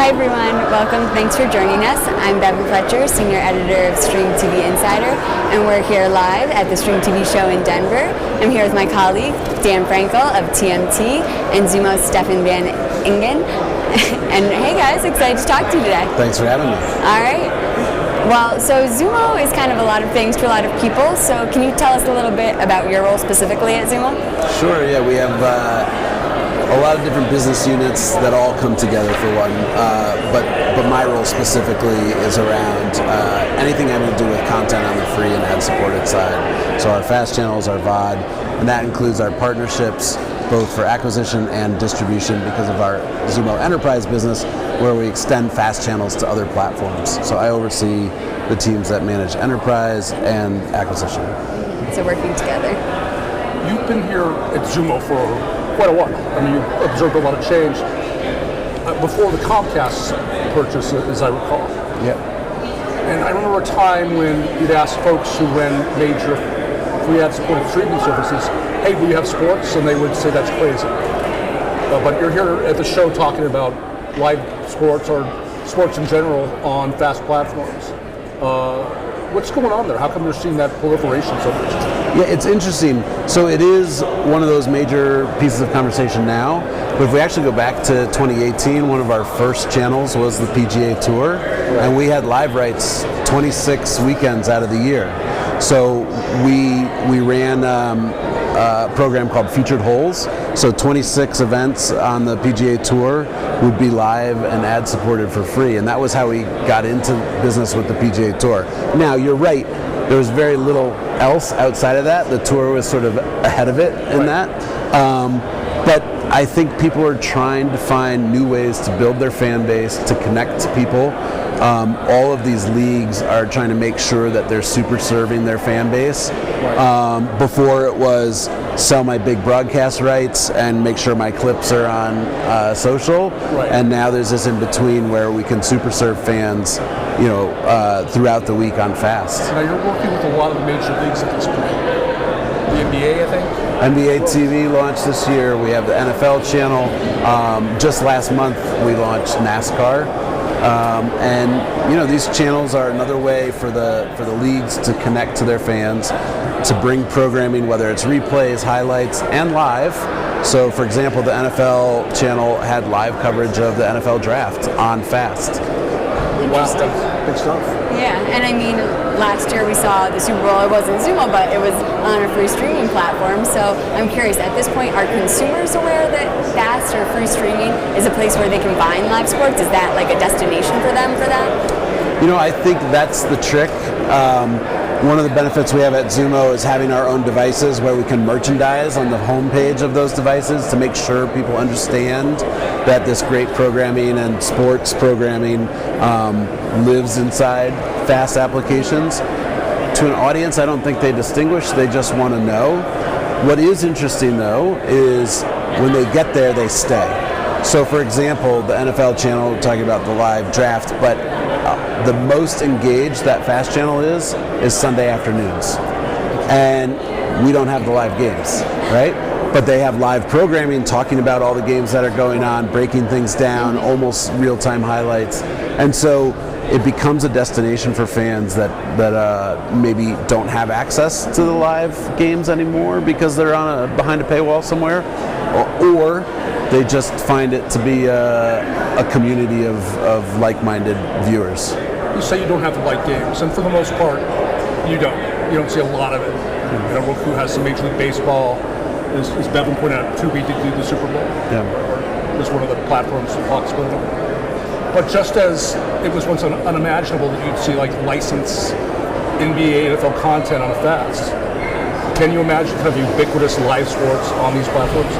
Hi everyone, welcome, thanks for joining us. I'm Bevan Fletcher, Senior Editor of StreamTV Insider, and we're here live at the StreamTV show in Denver. I'm here with my colleague, Dan Frankel of TMT, and Xumo's Stefan Van Ingen. And hey guys, excited to talk to you today. Thanks for having me. All right. Well, so Xumo is kind of a lot of things to a lot of people, so can you tell us a little bit about your role specifically at Xumo? Sure, yeah, we have a lot of different business units that all come together for one, but my role specifically is around anything having to do with content on the free and ad-supported side. So our FAST channels, our VOD, and that includes our partnerships, both for acquisition and distribution because of our Xumo Enterprise business, where we extend FAST channels to other platforms. So I oversee the teams that manage enterprise and acquisition. So working together. You've been here at Xumo for quite a while. I mean, you've observed a lot of change. Before the Comcast purchase, as I recall. Yeah. And I remember a time when you'd ask folks who ran major free ad-supported streaming services, hey, will you have sports? And they would say that's crazy. But you're here at the show talking about live sports or sports in general on fast platforms. What's going on there? How come you're seeing that proliferation so much? Yeah, it's interesting. So it is one of those major pieces of conversation now. But if we actually go back to 2018, one of our first channels was the PGA Tour, and we had live rights 26 weekends out of the year. So we ran a program called Featured Holes. So 26 events on the PGA Tour would be live and ad-supported for free, and that was how we got into business with the PGA Tour. Now, you're right, there was very little else outside of that. The Tour was sort of ahead of it in that. But I think people are trying to find new ways to build their fan base, to connect to people. All of these leagues are trying to make sure that they're super serving their fan base. Before it was sell my big broadcast rights and make sure my clips are on social. And now there's this in between where we can super serve fans, throughout the week on FAST. Now you're working with a lot of the major leagues at this point. The NBA, I think? NBA TV launched this year. We have the NFL channel. Just last month we launched NASCAR. And these channels are another way for the leagues to connect to their fans, to bring programming, whether it's replays, highlights, and live. So, for example, the NFL channel had live coverage of the NFL draft on FAST. Interesting. Big stuff. Yeah, and I mean, last year we saw the Super Bowl. It wasn't Xumo, but it was on a free streaming platform. So I'm curious, at this point, are consumers aware that FAST or free streaming is a place where they can find live sports? Is that like a destination for them for that? I think that's the trick. One of the benefits we have at Xumo is having our own devices where we can merchandise on the homepage of those devices to make sure people understand that this great programming and sports programming lives inside FAST applications. To an audience, I don't think they distinguish, they just want to know. What is interesting though is when they get there, they stay. So for example, the NFL channel, we're talking about the live draft, but the most engaged that FAST channel is Sunday afternoons. And we don't have the live games, right? But they have live programming talking about all the games that are going on, breaking things down, almost real-time highlights. And so it becomes a destination for fans that maybe don't have access to the live games anymore because they're behind a paywall somewhere, or they just find it to be a community of like-minded viewers. You say you don't have the light games, and for the most part, you don't. You don't see a lot of it. Roku has some Major League Baseball. As Bevan pointed out, Tubi did do the Super Bowl. Yeah. It was one of the platforms that Fox put on. But just as it was once unimaginable that you'd see like licensed NBA, NFL content on a FAST, can you imagine kind of ubiquitous live sports on these platforms?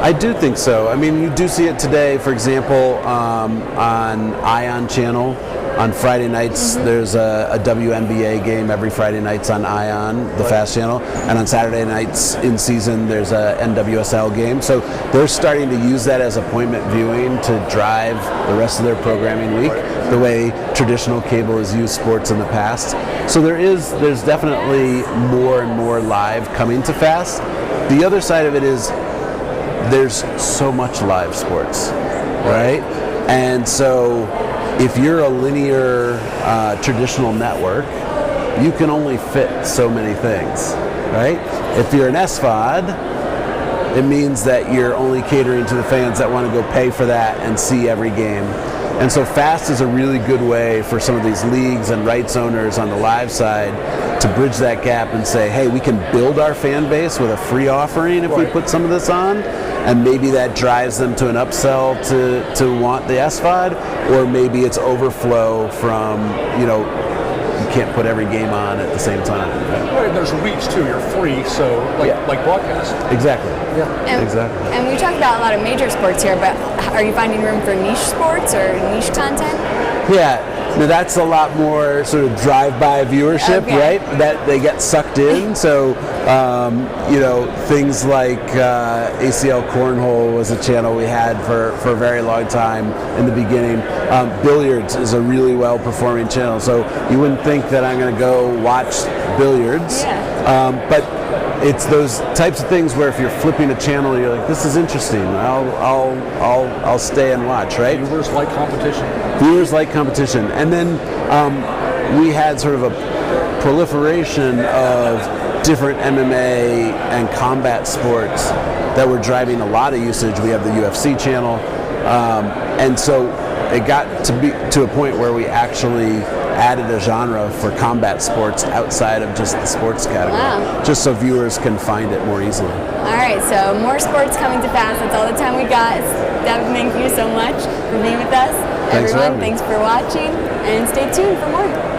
I do think so. I mean, you do see it today, for example, on ION channel. On Friday nights, there's a WNBA game every Friday nights on ION, the FAST channel. And on Saturday nights in season, there's a NWSL game. So they're starting to use that as appointment viewing to drive the rest of their programming week, the way traditional cable has used sports in the past. So there's definitely more and more live coming to FAST. The other side of it is there's so much live sports, right? And so if you're a linear traditional network, you can only fit so many things, right? If you're an SVOD, it means that you're only catering to the fans that want to go pay for that and see every game. And so FAST is a really good way for some of these leagues and rights owners on the live side to bridge that gap and say, hey, we can build our fan base with a free offering if we put some of this on, and maybe that drives them to an upsell to want the SVOD, or maybe it's overflow from, you know, you can't put every game on at the same time. Right, and there's reach too. You're free, so like broadcast. Exactly. Yeah. Exactly. And we talked about a lot of major sports here, but are you finding room for niche sports or niche content? Yeah. Now that's a lot more sort of drive-by viewership, right? That they get sucked in. So, you know, things like ACL Cornhole was a channel we had for a very long time in the beginning. Billiards is a really well-performing channel. So you wouldn't think that I'm going to go watch billiards, but it's those types of things where if you're flipping a channel, you're like, this is interesting. I'll stay and watch, right? Viewers like competition. Viewers like competition. And then we had sort of a proliferation of different MMA and combat sports that were driving a lot of usage. We have the UFC channel. And so it got to a point where we actually added a genre for combat sports outside of just the sports category, just so viewers can find it more easily. All right, so more sports coming to pass. That's all the time we got. Devin, thank you so much for being with us. Thanks Everyone, thanks for watching, and stay tuned for more.